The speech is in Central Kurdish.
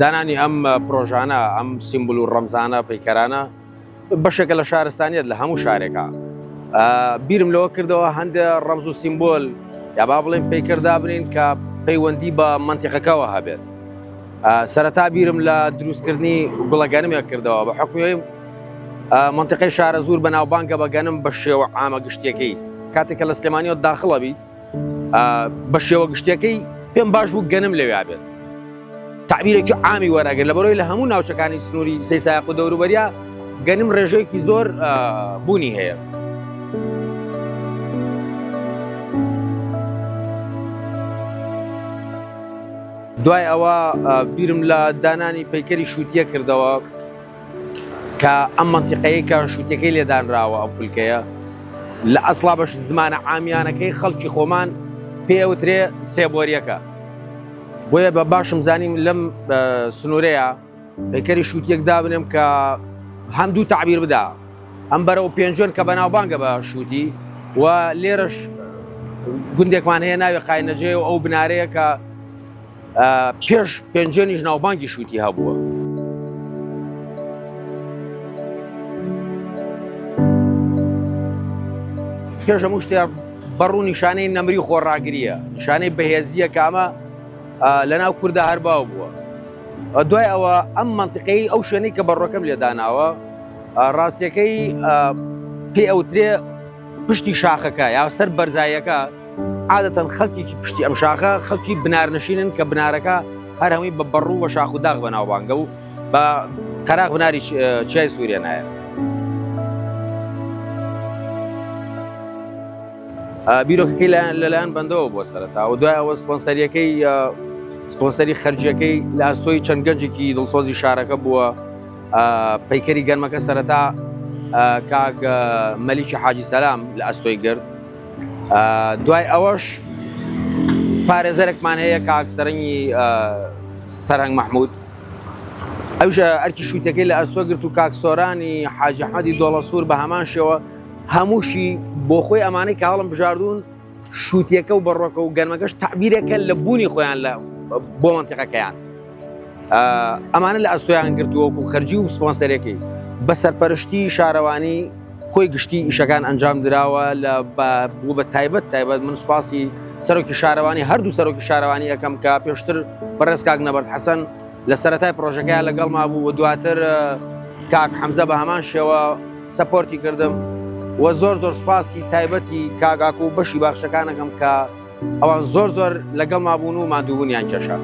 دانانی ئەم پرۆژانە ئەم سیمبل و ڕەمزانە پەیکەرانە بەشێکە لە شارستانیت لە هەموو شارێکە. بیرم لەوە کردەوە هەندێک ڕەمز و سیمبۆل یا با بڵێن پەیکەردا بنین کە پەیوەندی بە منتیقەکەەوە هەبێت. سەرەتا بیرم لە دروستکردنی گوڵەگەنمێک کردەوە بە حکومی منتیقەی شارە زۆر بەناوبانگە بە گەنم بە شێوە عامە گشتیەکەی کاتێککە لە سلێمانیەوە داخڵە بیت بە شێوە گشتیەکەی پێم باش بوو گەنم لەوێ بێت. تعبیرێکی عامی وەرەگەر لە بەرۆی لە هەموو ناوچەکانی سنووری سەیسایق و دەوروبەریە گەنم ڕێژەیەکی زۆر بوونی هەیە. دوای ئەوە بیرم لە دانانی پەیکەری شووتیە کردەوە کە ئەم منتیقەیە کە شووتەکەی لێدانراوە ئەو فولکەیە لە ئەسڵا بەش زمانە عامیانەکەی خەڵکی خۆمان پێوترێ سێبۆریەکە. بۆیە بە باشم زانیم لەم سنوورەیە پەیکەری شووتیەک دابنێم کە هەمدوو تعبیر بدا، ئەم بەرەو پێنجۆن کە بەناوبانگە بە شووتی و لێرەش گوندێکمان هەیە ناوی قاینەجێ و ئەو بنارەیە کە پێش پێنجێنیش ناوبانگی شووتی هەبووە. پێش هەموو شتێک بەڕوو نیشانەی نەمری خۆڕاگریە، نیشانەی بەهێزیە کە ئەمە لەناو کووردا هەرباو بووە. دوای ئەوە ئەم منتیقەی ئەو شوێنەی کە بەڕۆکەم لێداناوە ڕاستیەکەی پێ ئەوترێ پشتی شاخەکە یا سەر بەرزاییەکە عادەتەن خەڵکیی پشتی ئەم شاخە خەڵکی بنارنشینن کە بنارەکە هەر هەمووی بە بەڕوو بە شاخ و داغ بەناوبانگە و بە قەراغ بناری چای سووریا نایە. بیرۆکەکەی لەلایەن بەندەوە بۆ سەرەتا و دوای ئەوە سپۆنسەری خەرجیەکەی لە ئاستۆی چەند گەنجێکی دڵسۆزی شارەکە بووە. پەیکەری گەنمەکە سەرەتا کاک مەلیکی حاجی سەلام لە ئەستۆی گرت. دوای ئەوەش پارێزەرێکمان هەیە کاک سەرنگی سەرهەنگ مەحموود، ئەوش ئەرکی شووتەکەی لە ئەستۆ گرت و کاک سۆرانی حاجی حەمەدی دۆڵەسوور بە هەمان شێوە هەمووشی بۆ خۆی ئەمانەی کە هەڵم بژاردوون شووتیەکە و بەڕۆکە و گەنمەکەش تعبیرێکە لە بوونی خۆیان بۆ منتیقەکەیان. ئەمانە لە ئەستۆیان گرتووەکو خەرجی و سپۆنسەرێکی بە سەرپەرشتی شارەوانی کۆی گشتی ئیشەکان ئەنجام دراوە بوو بە تایبەت من سوپاسی سەرۆکی شارەوانی هەردوو سەرۆکی شارەوانی یەکەم کە پێشتر بەڕێز کاک نەبەرد حەسەن لە سەرەتای پرۆژەکەیان لەگەڵما بوو و دواتر کاک حەمزە بە هەمان شێوە سەپۆرتی کردم و زۆر سوپاسی تایبەتی کاگاک و بەشی باخشەکانەکەم کە ئەوان زۆر لەگەڵما بوون و مادووبوونیان کێشا.